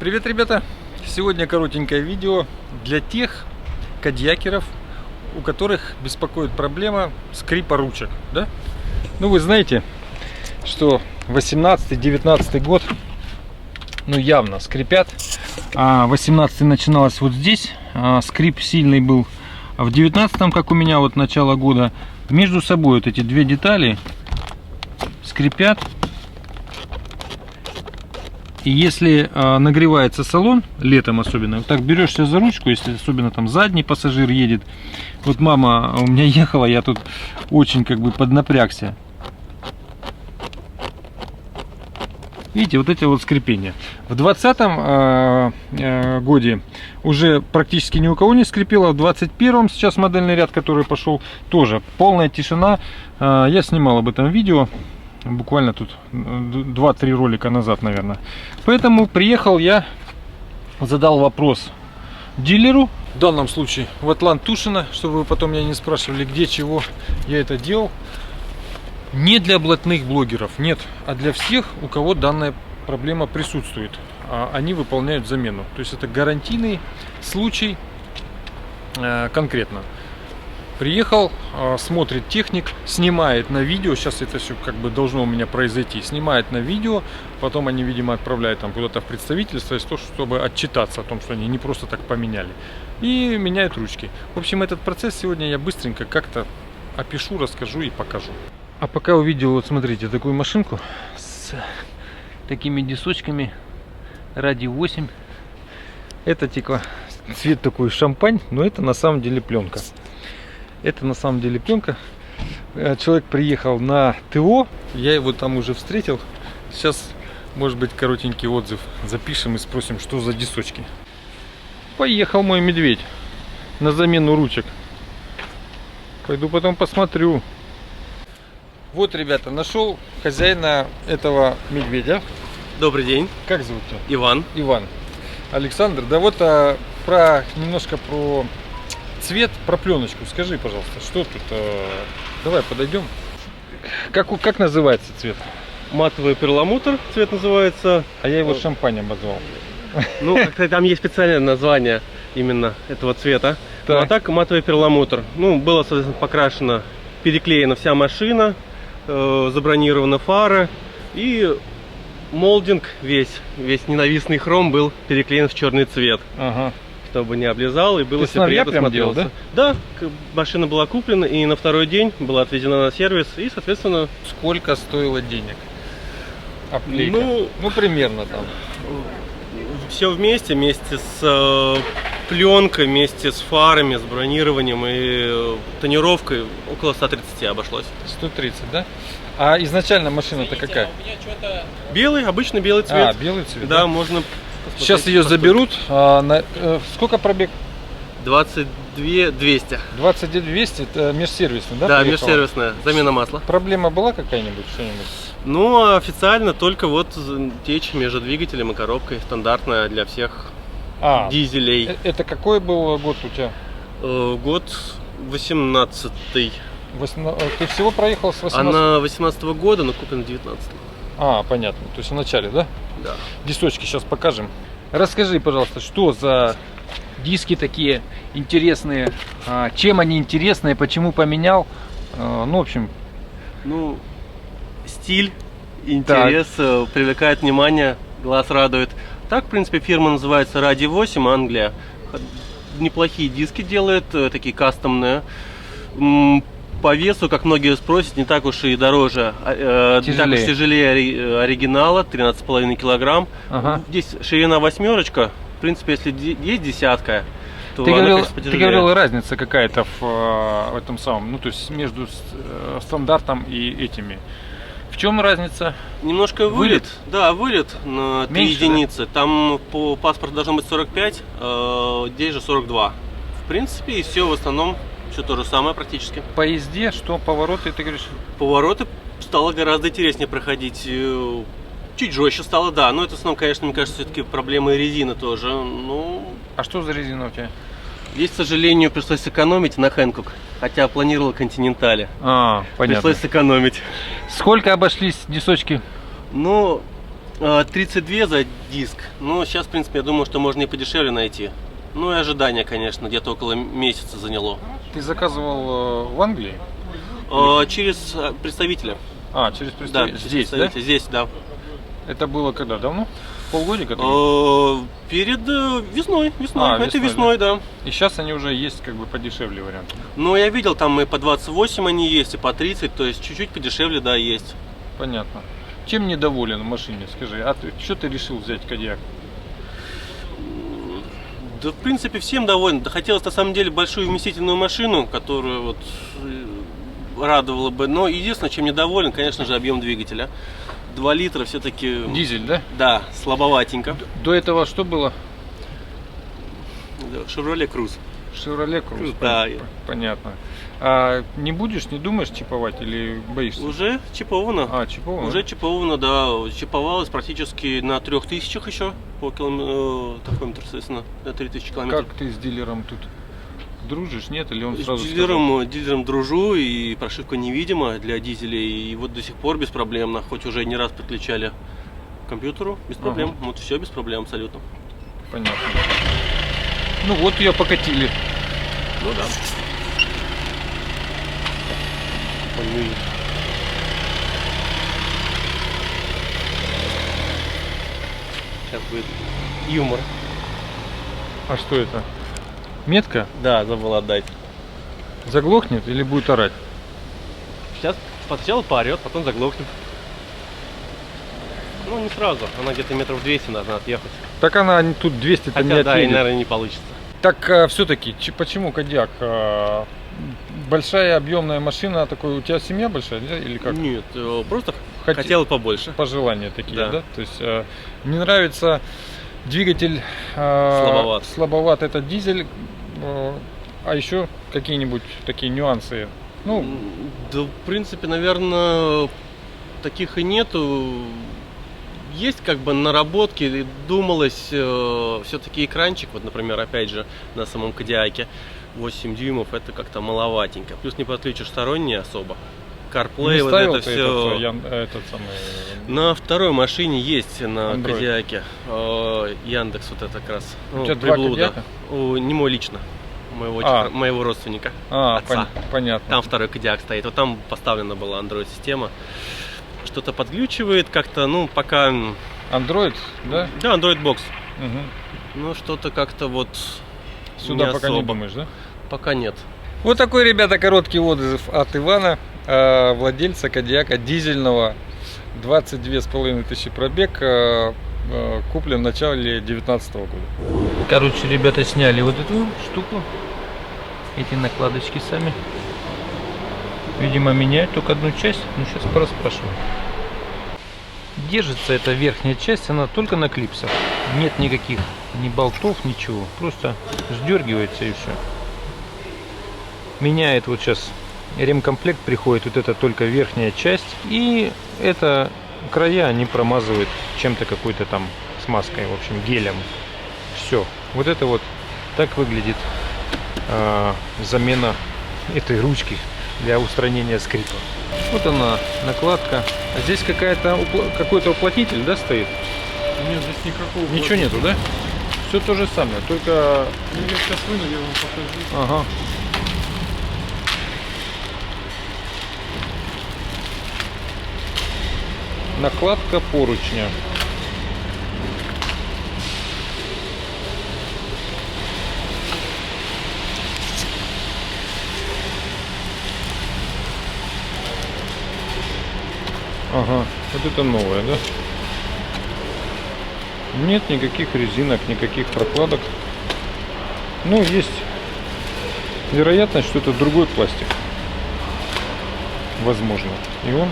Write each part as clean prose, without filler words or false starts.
Привет, ребята! Сегодня коротенькое видео для тех кадьякеров, у которых беспокоит проблема скрипа ручек, да? Ну, вы знаете, что 18-19 год, ну, явно скрипят. А 18 начиналось вот здесь, скрип сильный был. А в 19, как у меня, вот начало года, между собой вот эти две детали скрипят. И если нагревается салон, летом особенно, вот так берешься за ручку, если особенно там задний пассажир едет. Вот мама у меня ехала, я тут очень как бы поднапрягся. Видите, вот эти вот скрипения. В 2020 годе уже практически ни у кого не скрипело. В 2021 сейчас модельный ряд, который пошел, тоже полная тишина. Я снимал об этом видео. Буквально тут 2-3 ролика назад, наверное. Поэтому приехал я, задал вопрос дилеру, в данном случае в Атлант Тушино, чтобы вы потом меня не спрашивали, где, чего я это делал. Не для блатных блогеров, нет, а для всех, у кого данная проблема присутствует. Они выполняют замену. То есть это гарантийный случай конкретно. Приехал, смотрит техник, снимает на видео. Сейчас это все как бы должно у меня произойти. Снимает на видео, потом они, видимо, отправляют там куда-то в представительство, чтобы отчитаться о том, что они не просто так поменяли. И меняют ручки. В общем, этот процесс сегодня я быстренько как-то опишу, расскажу и покажу. А пока увидел, вот смотрите, такую машинку с такими дисочками Ради 8. Это типа цвет такой шампань, но это на самом деле пленка. Это на самом деле пленка. Человек приехал на ТО, я его там уже встретил. Сейчас, может быть, коротенький отзыв запишем и спросим, что за дисочки. Поехал мой медведь на замену ручек. Пойду потом посмотрю. Вот, ребята, нашел хозяина этого медведя. Добрый день. Как зовут тебя? Иван. Иван. Александр, да вот немножко про цвет, про пленочку. Скажи, пожалуйста, что тут? Давай подойдем. Как называется цвет? Матовый перламутр цвет называется. А я его шампань обозвал. Ну, как-то там есть специальное название именно этого цвета. Так. Ну, а так матовый перламутр. Ну, было, соответственно, покрашена, переклеена вся машина, забронирована фара и молдинг весь ненавистный хром был переклеен в черный цвет. Ага. Чтобы не облезал и было все приятно смотрелось. Да, машина была куплена и на второй день была отведена на сервис и, соответственно... Сколько стоило денег? Оплейка? Ну, примерно там. Все вместе с пленкой, вместе с фарами, с бронированием и тонировкой около 130 обошлось. 130, да? А изначально машина-то какая? Белый, обычный белый цвет. Белый цвет. Да, можно. Сейчас ее заберут. Сколько пробег? 22 200. 22 200, это межсервисный, да? Да, межсервисная, замена масла. Проблема была какая-нибудь, что-нибудь? Ну, официально только вот течь между двигателем и коробкой, стандартная для всех дизелей. Это какой был год у тебя? Год 18-й. Ты всего проехал с 18? Она 18-го года, но куплена 19-го. Понятно. То есть в начале, да? Да. Дисочки сейчас покажем. Расскажи, пожалуйста, что за диски такие интересные, чем они интересные, почему поменял? Ну, в общем... Ну, стиль, интерес, привлекает внимание, глаз радует. Так, в принципе, фирма называется Ради 8, Англия. Неплохие диски делает, такие кастомные. По весу, как многие спросят, не так уж и дороже, не так уж тяжелее оригинала, 13,5 килограмм. Ага. Здесь ширина 8, в принципе, если есть 10, то ты говорил, разница какая-то в этом самом, ну, то есть между стандартом и этими. В чем разница? Немножко вылет. Да, вылет на 3 единицы. Да? Там по паспорту должно быть 45, здесь же 42. В принципе, и все в основном. Все то же самое практически. По езде, что повороты, ты говоришь? Повороты стало гораздо интереснее проходить. Чуть жестче стало, да. Но это в основном, конечно, мне кажется, все-таки проблема резины тоже. Ну... А что за резина у тебя? Здесь, к сожалению, пришлось сэкономить на Хэнкок. Хотя планировал Континентале. Понятно. Пришлось сэкономить. Сколько обошлись дисочки? Ну, 32 за диск. Но сейчас, в принципе, я думаю, что можно и подешевле найти. Ну и ожидание, конечно, где-то около месяца заняло. Ты заказывал в Англии? Через представителя. Через Да, представителя. через Здесь, да? представителя. Здесь, да. Это было когда? Давно? Полгодика? Перед весной. Это весной, весной, да. И сейчас они уже есть как бы подешевле варианты. Но я видел, там и по 28 они есть, и по 30, то есть чуть-чуть подешевле, да, есть. Понятно. Чем недоволен в машине, скажи? А что ты решил взять Кодиак? Да, в принципе, всем доволен. Да, хотелось, на самом деле, большую вместительную машину, которая вот радовала бы. Но единственное, чем недоволен, конечно же, объем двигателя. 2 литра все-таки... Дизель, да? Да, слабоватенько. До этого что было? Chevrolet Cruze. Chevrolet Cruze. Да. Понятно. А не будешь, не думаешь чиповать или боишься? Уже чиповано. Чиповано? Уже чиповано, да. Чиповалось практически на 3000 еще по километру, соответственно, на 3000 километров. Как ты с дилером тут дружишь, нет? Или он С сразу дилером дружу, и прошивка невидима для дизелей, и вот до сих пор беспроблемно, хоть уже не раз подключали к компьютеру, без проблем. Вот все без проблем абсолютно. Понятно. Ну вот ее покатили. Ну да. Сейчас будет юмор. А что это? Метка? Да, забыл отдать. Заглохнет или будет орать? Сейчас сначала поорет, потом заглохнет. Ну, не сразу. Она где-то метров 200 должна отъехать. Так она тут 200-то Хотя, не да, и, отъедет. наверное, не получится. Так все-таки, почему Кодиак? Большая объемная машина, такой, у тебя семья большая, да, или как? Нет, просто хотел побольше. Пожелания такие, Да. да? То есть не нравится двигатель слабоват, это дизель, а еще какие-нибудь такие нюансы? Ну, да, в принципе, наверное, таких и нету. Есть как бы наработки, думалось, все-таки экранчик, вот, например, опять же, на самом Кодиаке 8 дюймов, это как-то маловатенько. Плюс не подключишь сторонние особо. CarPlay, не вот ставил это ты все. этот самый... На второй машине есть на Android. Кодиаке Яндекс, вот это как раз. У тебя два Кодиака? Не мой лично, моего родственника, отца. Понятно. Там второй Кодиак стоит, вот там поставлена была Android-система. Что-то подглючивает как-то, ну, пока... Android, да? Да, Android Box. Угу. Ну, что-то как-то вот Сюда не пока не особо. думаешь, да? Пока нет. Вот такой, ребята, короткий отзыв от Ивана, владельца Кодиака дизельного, 22,5 тысячи пробег, куплен в начале 2019 года. Короче, ребята сняли вот эту штуку, эти накладочки сами. Видимо, меняют только одну часть, но сейчас пораспрашиваю. Держится эта верхняя часть, она только на клипсах. Нет никаких ни болтов, ничего. Просто сдергивается и все. Меняет вот сейчас ремкомплект, приходит вот это только верхняя часть. И это края они промазывают чем-то какой-то там смазкой, в общем, гелем. Все. Вот это вот так выглядит замена этой ручки для устранения скрипа. Вот она, накладка. А здесь какой-то уплотнитель, да, стоит? Нет, здесь никакого. Ничего нету, да? Все то же самое, только... Ну, я сейчас выну, я вам покажу. Ага. Накладка поручня. Ага, вот это новое, да? Нет никаких резинок, никаких прокладок. Ну, есть вероятность, что это другой пластик. Возможно. И он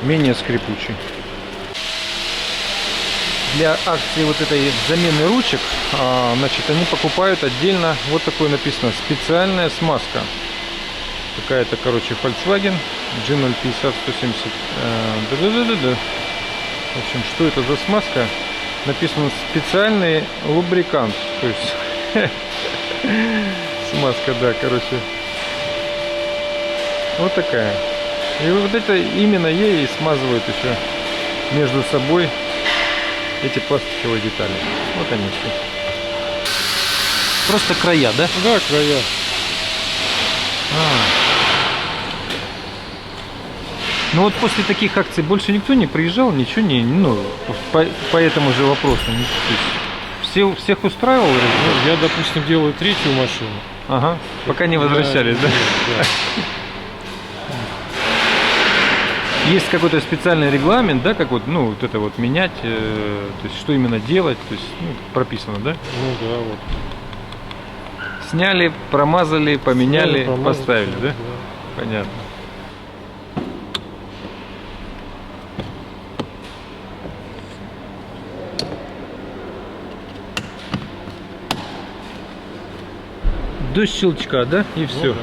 менее скрипучий. Для акции вот этой замены ручек, значит, они покупают отдельно, вот такое написано, специальная смазка. Какая-то, короче, Volkswagen G050 170. В общем, что это за смазка? Написано специальный лубрикант. То есть смазка, да, короче. Вот такая. И вот это именно ей смазывают еще между собой эти пластиковые детали. Вот они все. Просто края, да? Да, края. Ну вот после таких акций больше никто не приезжал, ничего не, ну, по этому же вопросу. То есть всех устраивал? Ну, я, допустим, делаю третью машину. Ага, пока не возвращались, да? Да. Есть какой-то специальный регламент, да, как вот, ну, вот это вот менять, то есть что именно делать, то есть, ну, прописано, да? Ну да, вот. Сняли, промазали, поменяли, Промазали, поставили, да? да. Понятно. До щелчка, да? И все. Ну, да.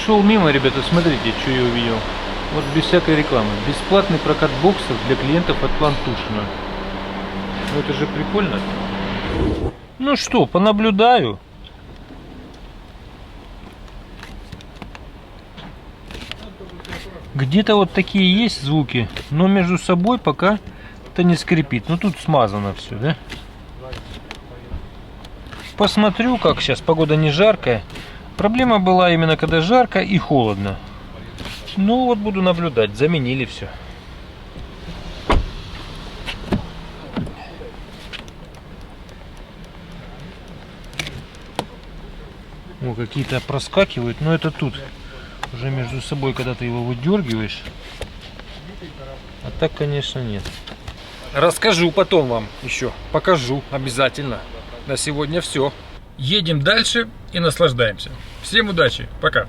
Шел мимо, ребята, смотрите, что я увидел. Вот без всякой рекламы. Бесплатный прокат боксов для клиентов от Плантушина. Ну это же прикольно. Ну что, понаблюдаю. Где-то вот такие есть звуки, но между собой пока это не скрипит. Ну тут смазано все, да? Посмотрю, как сейчас. Погода не жаркая. Проблема была именно когда жарко и холодно. Ну вот буду наблюдать. Заменили все. О, какие-то проскакивают. Но это тут. Уже между собой, когда ты его выдергиваешь. А так, конечно, нет. Расскажу потом вам еще. Покажу обязательно. На сегодня все. Едем дальше и наслаждаемся. Всем удачи. Пока.